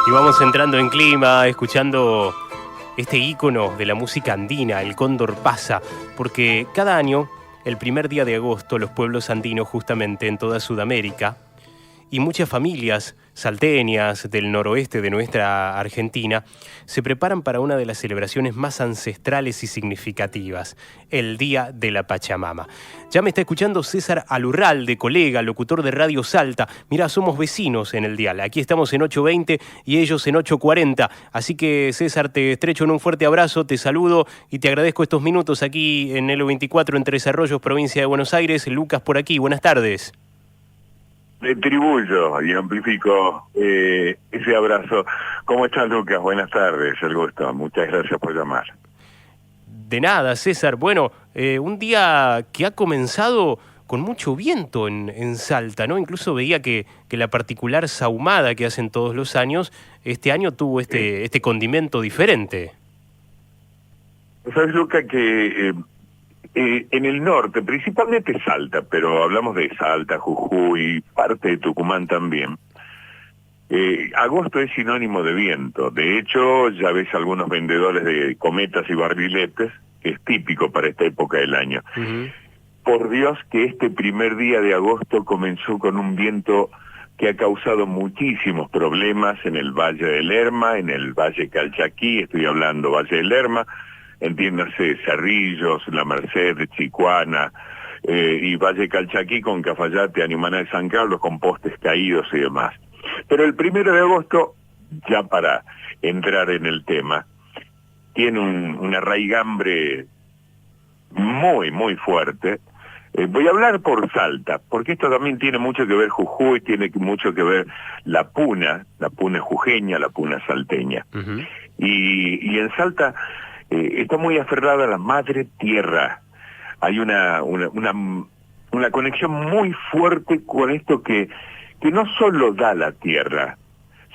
Y vamos entrando en clima, escuchando este ícono de la música andina, el cóndor pasa, porque cada año, el primer día de agosto, los pueblos andinos justamente en toda Sudamérica y muchas familias salteñas del noroeste de nuestra Argentina se preparan para una de las celebraciones más ancestrales y significativas, el Día de la Pachamama. Ya me está escuchando César Alurralde, colega, locutor de Radio Salta. Mirá, somos vecinos en el dial. Aquí estamos en 820 y ellos en 840. Así que, César, te estrecho en un fuerte abrazo, te saludo y te agradezco estos minutos aquí en Elo 24 en Tres Arroyos, provincia de Buenos Aires. Lucas por aquí, buenas tardes. Retribuyo y amplifico ese abrazo. ¿Cómo estás, Lucas? Buenas tardes, el gusto. Muchas gracias por llamar. De nada, César. Bueno, un día que ha comenzado con mucho viento en Salta, ¿no? Incluso veía que la particular sahumada que hacen todos los años, este año tuvo este condimento diferente. ¿Sabes, Lucas, que en el norte, principalmente Salta, pero hablamos de Salta, Jujuy, parte de Tucumán también, agosto es sinónimo de viento. De hecho, ya ves algunos vendedores de cometas y barriletes, que es típico para esta época del año. Uh-huh. Por Dios que este primer día de agosto comenzó con un viento que ha causado muchísimos problemas en el Valle del Lerma, en el Valle Calchaquí, estoy hablando Valle del Lerma, entiéndase Cerrillos, La Merced, Chicuana, y Valle Calchaquí con Cafayate, Animaná de San Carlos, con postes caídos y demás. Pero el 1 de agosto, ya para entrar en el tema, tiene una raigambre muy, muy fuerte. Voy a hablar por Salta, porque esto también tiene mucho que ver Jujuy, tiene mucho que ver la puna jujeña, la puna salteña. Uh-huh. Y en Salta está muy aferrada a la madre tierra. Hay una conexión muy fuerte con esto que no solo da la tierra,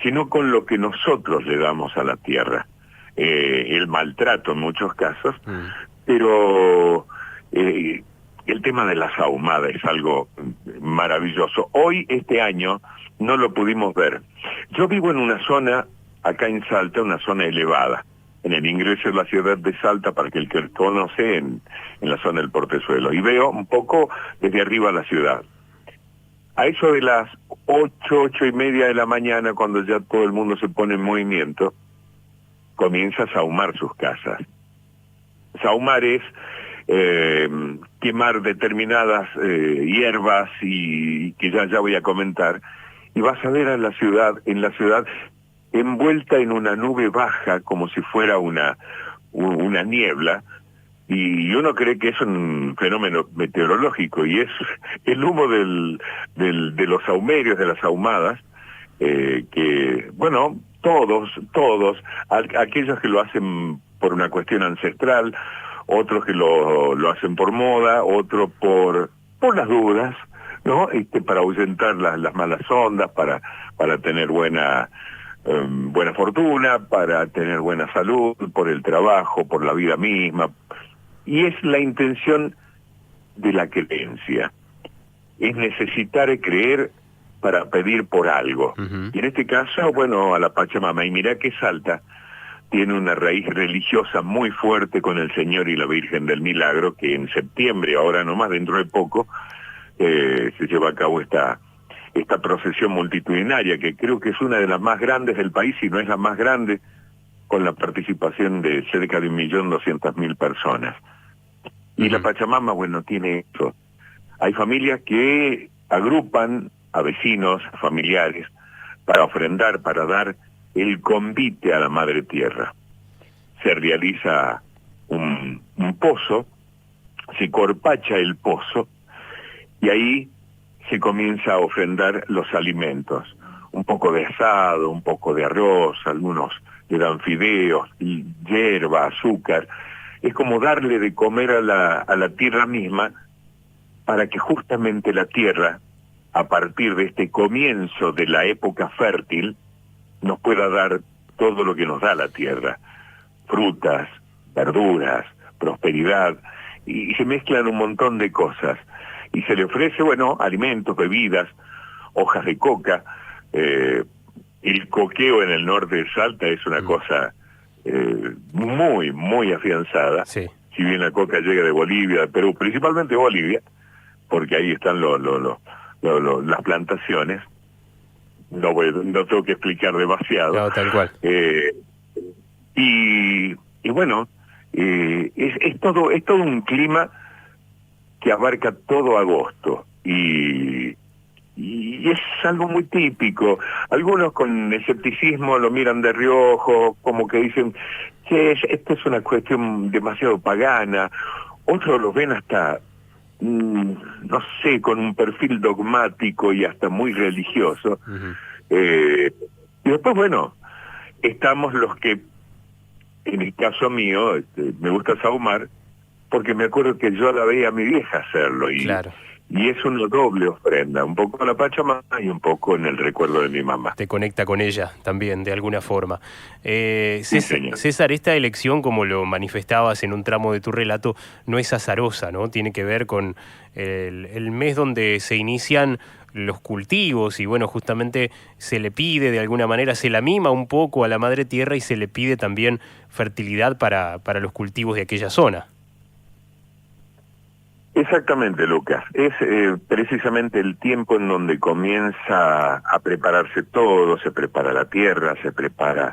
sino con lo que nosotros le damos a la tierra. El maltrato en muchos casos, pero el tema de la sahumada es algo maravilloso. Hoy, este año, no lo pudimos ver. Yo vivo en una zona, acá en Salta, una zona elevada, en el ingreso de la ciudad de Salta, para que el que conoce, en la zona del Portezuelo, y veo un poco desde arriba la ciudad. A eso de las 8:30 de la mañana, cuando ya todo el mundo se pone en movimiento, comienza a sahumar sus casas. Sahumar es quemar determinadas hierbas y que ya voy a comentar, y vas a ver en la ciudad envuelta en una nube baja, como si fuera una niebla, y uno cree que es un fenómeno meteorológico, y es el humo de los sahumerios, de las sahumadas, que, bueno, todos, aquellos que lo hacen por una cuestión ancestral, otros que lo hacen por moda, otros por las dudas, ¿no? Para ahuyentar las malas ondas, para tener buena fortuna, para tener buena salud, por el trabajo, por la vida misma. Y es la intención de la creencia. Es necesitar creer para pedir por algo. Uh-huh. Y en este caso, bueno, a la Pachamama. Y mirá que Salta tiene una raíz religiosa muy fuerte con el Señor y la Virgen del Milagro, que en septiembre, ahora nomás, dentro de poco, se lleva a cabo esta procesión multitudinaria, que creo que es una de las más grandes del país, si no es la más grande, con la participación de cerca de 1.200.000 personas. Y la Pachamama, bueno, tiene eso. Hay familias que agrupan a vecinos, a familiares, para ofrendar, para dar el convite a la Madre Tierra. Se realiza un pozo, se corpacha el pozo, y ahí se comienza a ofrendar los alimentos. Un poco de asado, un poco de arroz, algunos le dan fideos, hierba, azúcar. Es como darle de comer a la tierra misma, para que justamente la tierra, a partir de este comienzo de la época fértil, nos pueda dar todo lo que nos da la tierra. Frutas, verduras, prosperidad, y se mezclan un montón de cosas. Y se le ofrece, bueno, alimentos, bebidas, hojas de coca, el coqueo en el norte de Salta es una cosa muy, muy afianzada. Sí. Si bien la coca llega de Bolivia, de Perú, principalmente Bolivia, porque ahí están las plantaciones. No tengo que explicar demasiado. No, tal cual. Y bueno, es todo un clima que abarca todo agosto y es algo muy típico. Algunos con escepticismo lo miran de reojo, como que dicen que esto es una cuestión demasiado pagana. Otros lo ven hasta, no sé, con un perfil dogmático y hasta muy religioso. Y después, bueno, estamos los que, en el caso mío, me gusta sahumar, porque me acuerdo que yo la veía a mi vieja hacerlo, Claro. y es una doble ofrenda, un poco a la Pachamama y un poco en el recuerdo de mi mamá. Te conecta con ella también, de alguna forma. Sí, señor. César, esta elección, como lo manifestabas en un tramo de tu relato, no es azarosa, ¿no? Tiene que ver con el mes donde se inician los cultivos y, bueno, justamente se le pide de alguna manera, se la mima un poco a la Madre Tierra y se le pide también fertilidad para los cultivos de aquella zona. Exactamente, Lucas. Es precisamente el tiempo en donde comienza a prepararse todo, se prepara la tierra, se prepara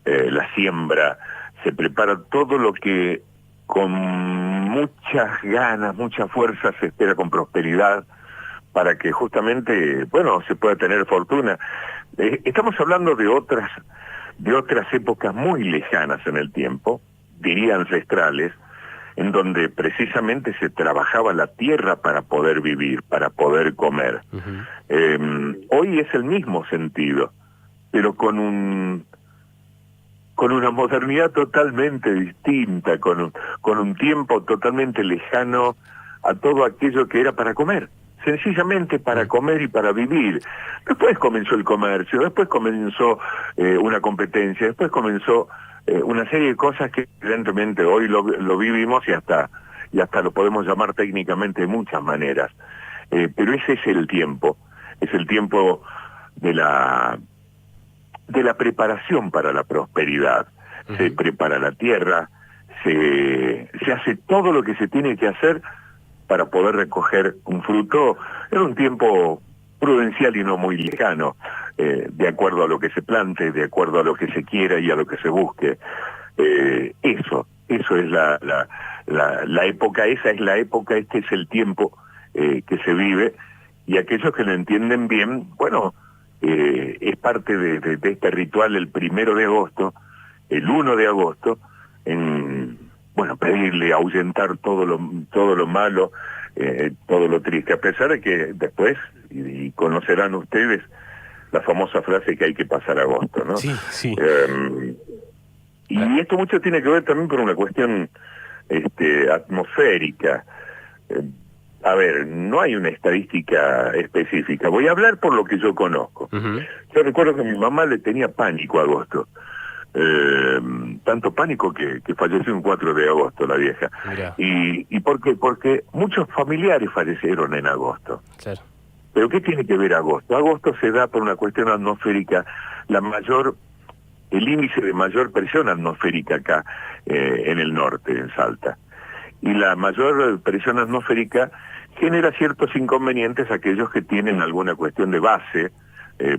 la siembra, se prepara todo lo que con muchas ganas, mucha fuerza se espera con prosperidad para que justamente, bueno, se pueda tener fortuna. Estamos hablando de otras épocas muy lejanas en el tiempo, diría ancestrales, en donde precisamente se trabajaba la tierra para poder vivir, para poder comer. Hoy es el mismo sentido, pero con una modernidad totalmente distinta, con un tiempo totalmente lejano a todo aquello que era para comer. Sencillamente para comer y para vivir. Después comenzó el comercio, después comenzó una competencia, después comenzó una serie de cosas que evidentemente hoy lo vivimos y hasta lo podemos llamar técnicamente de muchas maneras. Pero ese es el tiempo de la preparación para la prosperidad. Se prepara la tierra, se hace todo lo que se tiene que hacer para poder recoger un fruto en un tiempo prudencial y no muy lejano, de acuerdo a lo que se plante, de acuerdo a lo que se quiera y a lo que se busque. Eso es la época, esa es la época, este es el tiempo que se vive, y aquellos que lo entienden bien, bueno, es parte de este ritual el 1 de agosto, el 1 de agosto, bueno, pedirle, ahuyentar todo lo malo, todo lo triste, a pesar de que después, y conocerán ustedes la famosa frase que hay que pasar agosto, ¿no? Sí, sí. Y esto mucho tiene que ver también con una cuestión atmosférica. A ver, no hay una estadística específica. Voy a hablar por lo que yo conozco. Yo recuerdo que mi mamá le tenía pánico a agosto. Tanto pánico que falleció un 4 de agosto la vieja. Mirá. ¿Y por qué? Porque muchos familiares fallecieron en agosto. Claro. ¿Pero qué tiene que ver agosto? Agosto se da por una cuestión atmosférica, el índice de mayor presión atmosférica acá en el norte, en Salta. Y la mayor presión atmosférica genera ciertos inconvenientes a aquellos que tienen alguna cuestión de base,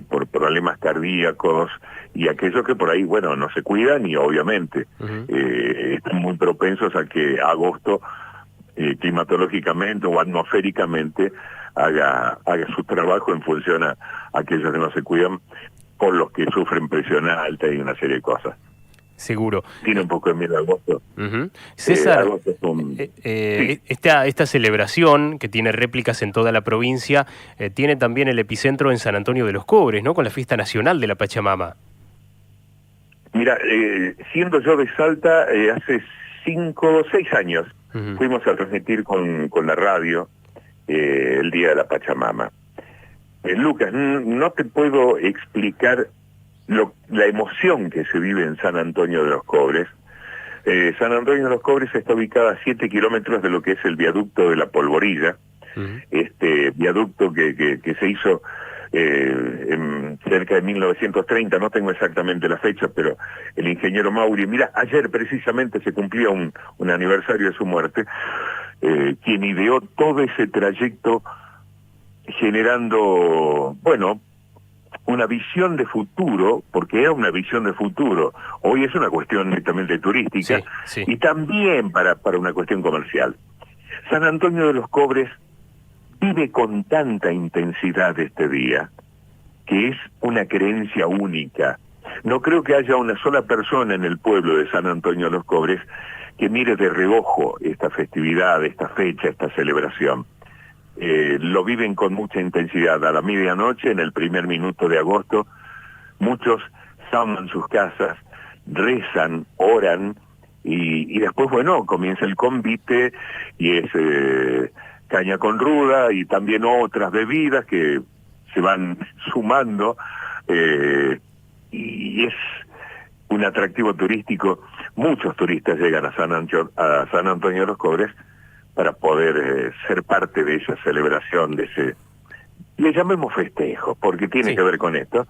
por problemas cardíacos, y aquellos que por ahí, bueno, no se cuidan y obviamente están muy propensos a que agosto climatológicamente o atmosféricamente haga su trabajo en función a aquellos que no se cuidan, por los que sufren presión alta y una serie de cosas. Seguro. Tiene un poco de miedo agosto. César, agosto sí. esta celebración, que tiene réplicas en toda la provincia, tiene también el epicentro en San Antonio de los Cobres, ¿no? Con la fiesta nacional de la Pachamama. Mira, siendo yo de Salta, hace 5 o 6 años, fuimos a transmitir con la radio el Día de la Pachamama. Lucas, no te puedo explicar la emoción que se vive en San Antonio de los Cobres. San Antonio de los Cobres está ubicada a 7 kilómetros de lo que es el viaducto de la Polvorilla, este viaducto que se hizo cerca de 1930, no tengo exactamente la fecha, pero el ingeniero Mauri, mira, ayer precisamente se cumplía un aniversario de su muerte, quien ideó todo ese trayecto generando, bueno, una visión de futuro, porque era una visión de futuro. Hoy es una cuestión netamente turística, sí. y también para una cuestión comercial. San Antonio de los Cobres vive con tanta intensidad este día, que es una creencia única. No creo que haya una sola persona en el pueblo de San Antonio de los Cobres que mire de reojo esta festividad, esta fecha, esta celebración. Lo viven con mucha intensidad. A la medianoche, en el primer minuto de agosto, muchos sauman sus casas, rezan, oran, y después, bueno, comienza el convite, y es caña con ruda, y también otras bebidas que se van sumando, y es un atractivo turístico. Muchos turistas llegan a San Antonio de los Cobres para poder ser parte de esa celebración, de ese, le llamemos festejo, porque tiene que ver con esto,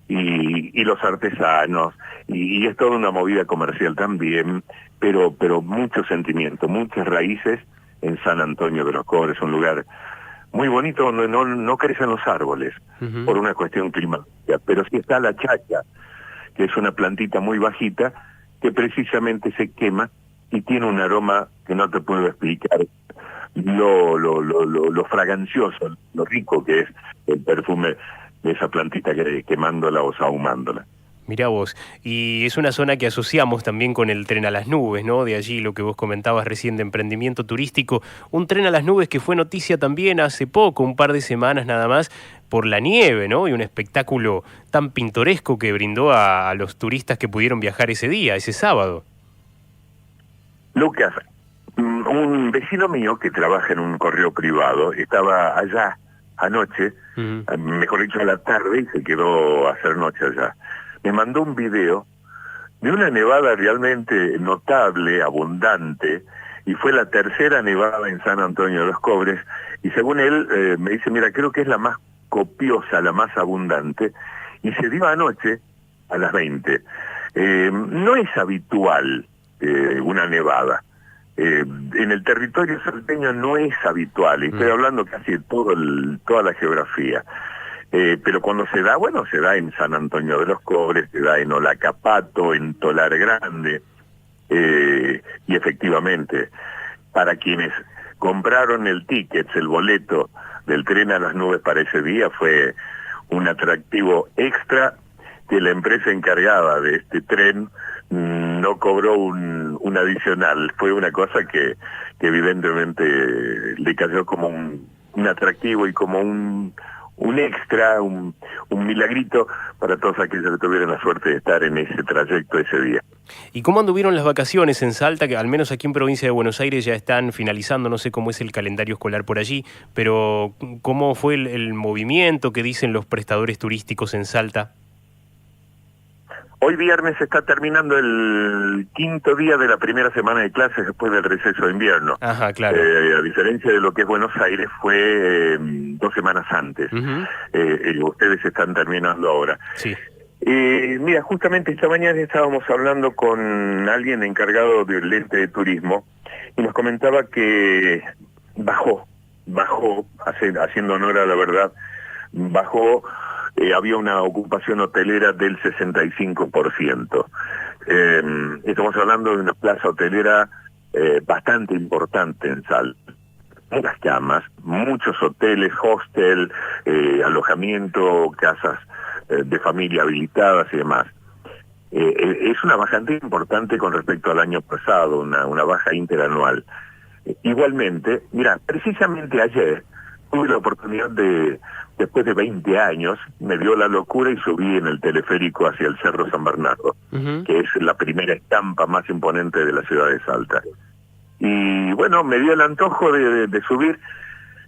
y los artesanos, y es toda una movida comercial también, pero mucho sentimiento, muchas raíces en San Antonio de los Cobres, un lugar muy bonito donde no crecen los árboles, por una cuestión climática, pero sí está la chacha, que es una plantita muy bajita, que precisamente se quema y tiene un aroma que no te puedo explicar, lo fragancioso, lo rico que es el perfume de esa plantita quemándola o sahumándola. Mirá vos, y es una zona que asociamos también con el tren a las nubes, ¿no? De allí lo que vos comentabas recién de emprendimiento turístico, un tren a las nubes que fue noticia también hace poco, un par de semanas nada más, por la nieve, ¿no? Y un espectáculo tan pintoresco que brindó a los turistas que pudieron viajar ese día, ese sábado. Lucas, un vecino mío que trabaja en un correo privado estaba allá anoche, mejor dicho a la tarde, y se quedó a hacer noche allá. Me mandó un video de una nevada realmente notable, abundante, y fue la tercera nevada en San Antonio de los Cobres, y según él me dice, mira, creo que es la más copiosa, la más abundante, y se dio anoche a las 20. No es habitual una nevada. En el territorio salteño no es habitual, y estoy hablando casi de toda la geografía. Pero cuando se da, bueno, se da en San Antonio de los Cobres, se da en Olacapato, en Tolar Grande, y efectivamente, para quienes compraron el ticket, el boleto del tren a las nubes para ese día, fue un atractivo extra que la empresa encargada de este tren no cobró un adicional. Fue una cosa que evidentemente le cayó como un atractivo y como un extra, un milagrito para todos aquellos que tuvieron la suerte de estar en ese trayecto ese día. ¿Y cómo anduvieron las vacaciones en Salta? Que al menos aquí en provincia de Buenos Aires ya están finalizando, no sé cómo es el calendario escolar por allí, pero ¿cómo fue el movimiento que dicen los prestadores turísticos en Salta? Hoy viernes está terminando el quinto día de la primera semana de clases después del receso de invierno. Ajá, claro. A diferencia de lo que es Buenos Aires, fue 2 semanas antes. Ustedes están terminando ahora. Sí. Mira, justamente esta mañana estábamos hablando con alguien encargado del ente de turismo y nos comentaba que bajó, haciendo honor a la verdad, bajó. Había una ocupación hotelera del 65%. Estamos hablando de una plaza hotelera bastante importante en Salta. Muchas camas, muchos hoteles, hostel, alojamiento, casas de familia habilitadas y demás. Es una bajante importante con respecto al año pasado, una baja interanual. Igualmente, mira, precisamente ayer tuve la oportunidad después de 20 años, me dio la locura y subí en el teleférico hacia el Cerro San Bernardo, que es la primera estampa más imponente de la ciudad de Salta. Y bueno, me dio el antojo de subir.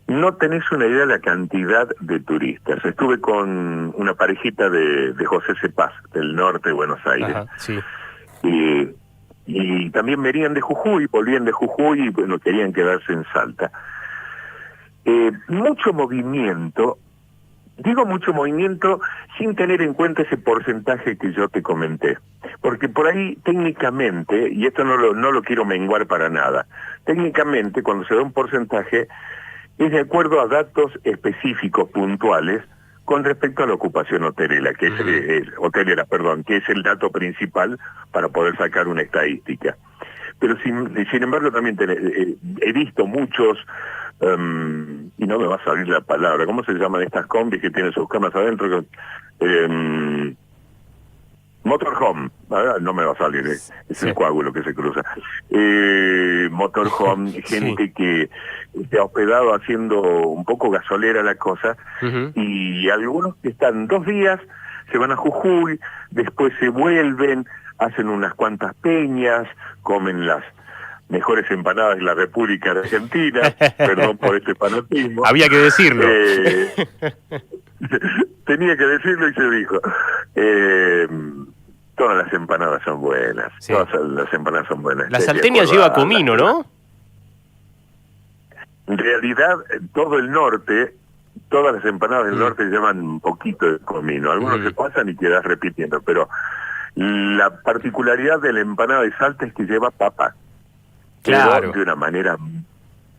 No tenés una idea de la cantidad de turistas. Estuve con una parejita de José Cepaz, del norte de Buenos Aires. Ajá, sí. Y también venían de Jujuy, volvían de Jujuy y bueno, querían quedarse en Salta. mucho movimiento. Digo mucho movimiento sin tener en cuenta ese porcentaje que yo te comenté. Porque por ahí técnicamente, y esto no lo quiero menguar para nada, técnicamente cuando se da un porcentaje es de acuerdo a datos específicos, puntuales, con respecto a la ocupación hotelera, que que es el dato principal para poder sacar una estadística. Pero sin embargo también he visto muchos, y no me va a salir la palabra, ¿cómo se llaman estas combis que tienen sus camas adentro? Motorhome, no me va a salir, es el coágulo que se cruza. Motorhome, gente que se ha hospedado haciendo un poco gasolera la cosa, y algunos que están 2 días, se van a Jujuy, después se vuelven, hacen unas cuantas peñas, comen las mejores empanadas de la República Argentina, perdón por este fanatismo. Había que decirlo. Tenía que decirlo y se dijo. Todas las empanadas son buenas, sí. Todas las empanadas son buenas. La salteña lleva comino, ¿no? En realidad, todo el norte, todas las empanadas del norte llevan un poquito de comino. Algunos se pasan y quedas repitiendo, pero la particularidad de la empanada de Salta es que lleva papa. Claro. De una manera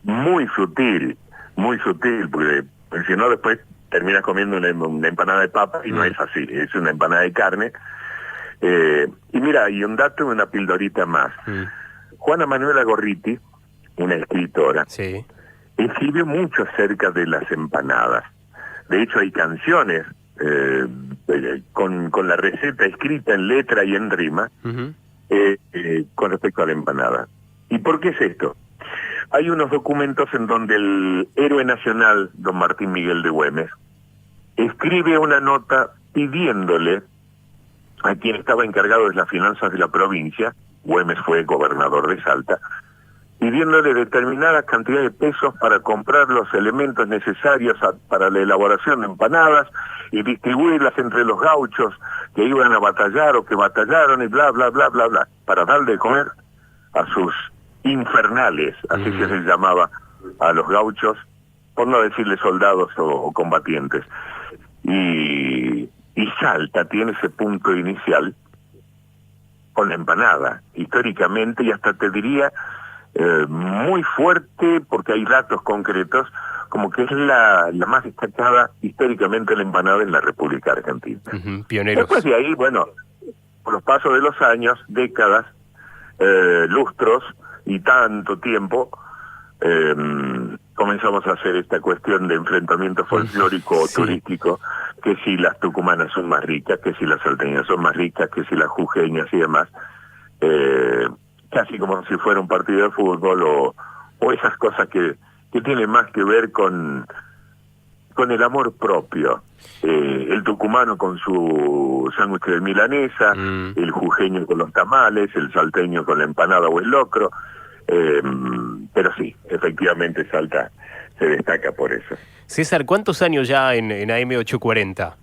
muy sutil, porque si no después terminas comiendo una empanada de papa y no es así, es una empanada de carne. Y mira, y un dato, una pildorita más. Juana Manuela Gorriti, una escritora, sí, escribe mucho acerca de las empanadas. De hecho, hay canciones con la receta escrita en letra y en rima con respecto a la empanada. ¿Y por qué es esto? Hay unos documentos en donde el héroe nacional, don Martín Miguel de Güemes, escribe una nota pidiéndole a quien estaba encargado de las finanzas de la provincia, Güemes fue gobernador de Salta, pidiéndole determinada cantidad de pesos para comprar los elementos necesarios para la elaboración de empanadas y distribuirlas entre los gauchos que iban a batallar o que batallaron y bla, bla, bla, bla, bla, para darle de comer a sus infernales, así se les llamaba a los gauchos, por no decirle soldados o combatientes. Y Salta tiene ese punto inicial con la empanada, históricamente, y hasta te diría muy fuerte, porque hay datos concretos, como que es la más destacada históricamente la empanada en la República Argentina. Pioneros. Después de ahí, bueno, por los pasos de los años, décadas, lustros y tanto tiempo, comenzamos a hacer esta cuestión de enfrentamiento folclórico o turístico, que si las tucumanas son más ricas, que si las salteñas son más ricas, que si las jujeñas y demás, casi como si fuera un partido de fútbol o esas cosas que tienen más que ver con el amor propio. El tucumano con su sándwich de milanesa, el jujeño con los tamales, el salteño con la empanada o el locro, pero sí, efectivamente Salta se destaca por eso. César, ¿cuántos años ya en AM840?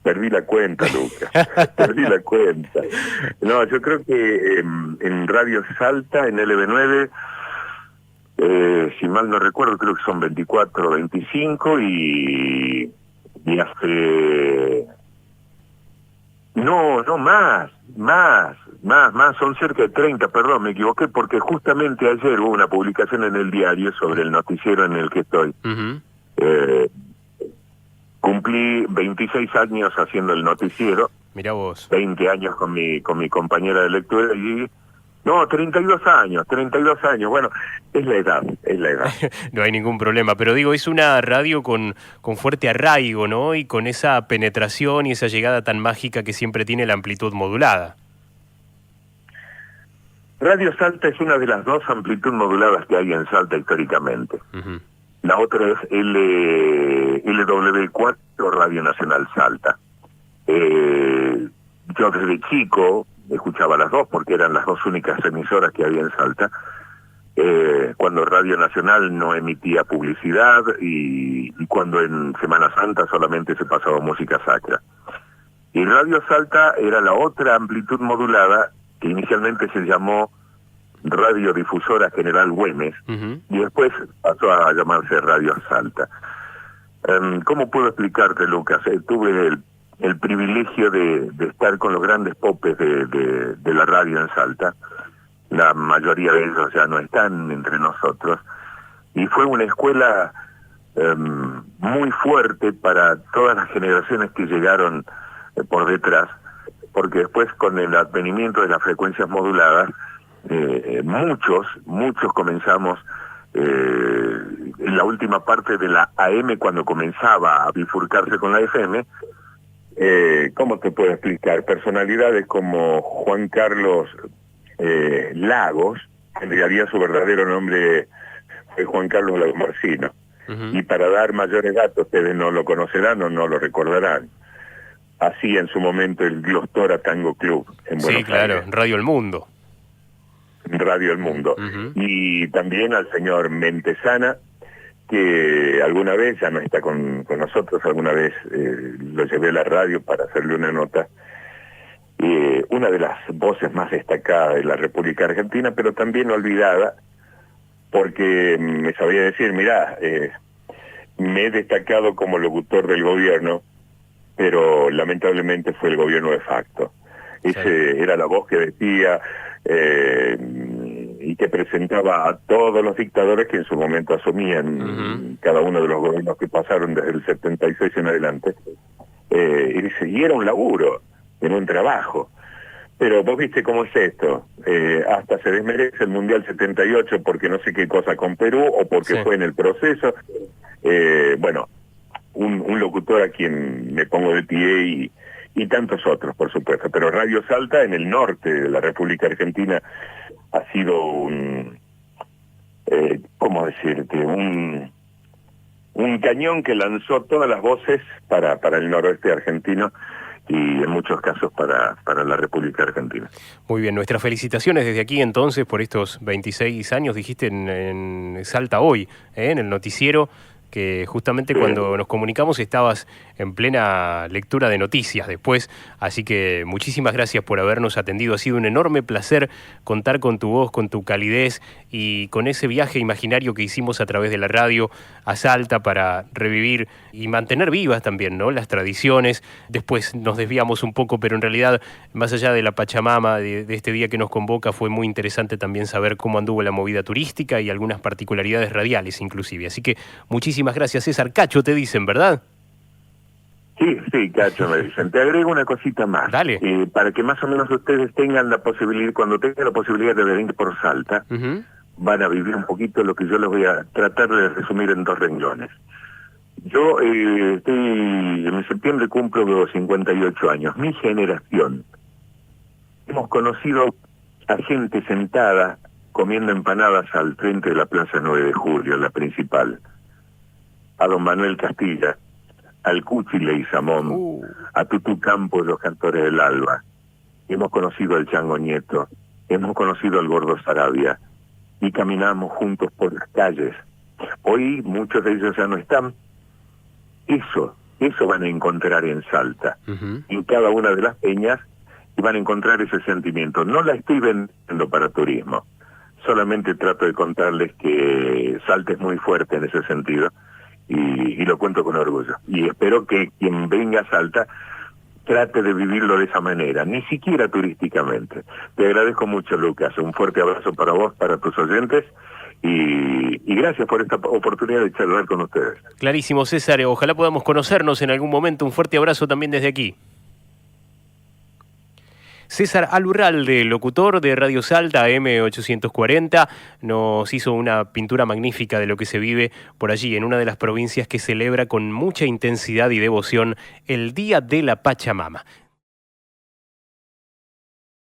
Perdí la cuenta, Lucas. Perdí la cuenta. No, yo creo que en Radio Salta, en LB9, si mal no recuerdo, creo que son 24 o 25 y hace... No, más, son cerca de 30, perdón, me equivoqué, porque justamente ayer hubo una publicación en el diario sobre el noticiero en el que estoy. Cumplí 26 años haciendo el noticiero. Mirá vos. 20 años con mi compañera de lectura y... No, 32 años, bueno, es la edad. No hay ningún problema, pero digo, es una radio con fuerte arraigo, ¿no? Y con esa penetración y esa llegada tan mágica que siempre tiene la amplitud modulada. Radio Salta es una de las 2 amplitud moduladas que hay en Salta históricamente. La otra es LW4, Radio Nacional Salta. Yo desde chico escuchaba las 2 porque eran las 2 únicas emisoras que había en Salta, cuando Radio Nacional no emitía publicidad y cuando en Semana Santa solamente se pasaba música sacra. Y Radio Salta era la otra amplitud modulada que inicialmente se llamó Radiodifusora General Güemes, y después pasó a llamarse Radio Salta. ¿Cómo puedo explicarte, Lucas? Tuve el privilegio de estar con los grandes popes de la radio en Salta. La mayoría de ellos ya no están entre nosotros. Y fue una escuela muy fuerte para todas las generaciones que llegaron por detrás, porque después, con el advenimiento de las frecuencias moduladas, muchos comenzamos en la última parte de la AM, cuando comenzaba a bifurcarse con la FM. ¿Cómo te puedo explicar? Personalidades como Juan Carlos Lagos, en realidad su verdadero nombre fue Juan Carlos Lagos Marcino, y para dar mayores datos, ustedes no lo conocerán o no lo recordarán, hacía en su momento el Glostora Tango Club en Buenos Aires. Sí, claro, Aires. Radio El Mundo. Radio El Mundo. Y también al señor Mentesana, que alguna vez, ya no está con nosotros, alguna vez lo llevé a la radio para hacerle una nota. Una de las voces más destacadas de la República Argentina, pero también olvidada, porque me sabía decir, mirá, me he destacado como locutor del gobierno, pero lamentablemente fue el gobierno de facto. Ese era la voz que decía y que presentaba a todos los dictadores que en su momento asumían cada uno de los gobiernos que pasaron desde el 76 en adelante. Y dice, y era un laburo, era un trabajo. Pero vos viste cómo es esto, hasta se desmerece el Mundial 78 porque no sé qué cosa con Perú, o porque fue en el proceso. Bueno, un locutor a quien me pongo de pie, y tantos otros, por supuesto. Pero Radio Salta, en el norte de la República Argentina, ha sido ¿cómo decirte? Un cañón que lanzó todas las voces para el noroeste argentino, y en muchos casos para la República Argentina. Muy bien, nuestras felicitaciones desde aquí entonces por estos 26 años, dijiste en Salta Hoy, en el noticiero, que justamente cuando nos comunicamos estabas en plena lectura de noticias después, así que muchísimas gracias por habernos atendido. Ha sido un enorme placer contar con tu voz, con tu calidez y con ese viaje imaginario que hicimos a través de la radio a Salta para revivir y mantener vivas también, ¿no?, las tradiciones. Después nos desviamos un poco, pero en realidad, más allá de la Pachamama, de este día que nos convoca, fue muy interesante también saber cómo anduvo la movida turística y algunas particularidades radiales inclusive. Así que muchísimas gracias, César. Cacho te dicen, ¿verdad? Sí, Cacho me dicen. Te agrego una cosita más. Dale. Para que más o menos ustedes tengan la posibilidad, cuando tengan la posibilidad de venir por Salta, van a vivir un poquito lo que yo les voy a tratar de resumir en 2 renglones. Yo en septiembre cumplo 58 años. Mi generación hemos conocido a gente sentada comiendo empanadas al frente de la Plaza 9 de Julio, la principal. A don Manuel Castilla, al Cuchi Leguizamón, a Tutu Campos, los cantores del Alba. Hemos conocido al Chango Nieto, hemos conocido al Gordo Sarabia, y caminamos juntos por las calles. Hoy muchos de ellos ya no están. Eso van a encontrar en Salta, en cada una de las peñas, y van a encontrar ese sentimiento. No la estoy vendiendo para turismo, solamente trato de contarles que Salta es muy fuerte en ese sentido, y lo cuento con orgullo. Y espero que quien venga a Salta trate de vivirlo de esa manera, ni siquiera turísticamente. Te agradezco mucho, Lucas. Un fuerte abrazo para vos, para tus oyentes, y gracias por esta oportunidad de charlar con ustedes. Clarísimo, César. Ojalá podamos conocernos en algún momento. Un fuerte abrazo también desde aquí. César Alurralde, locutor de Radio Salta AM840, nos hizo una pintura magnífica de lo que se vive por allí, en una de las provincias que celebra con mucha intensidad y devoción el Día de la Pachamama.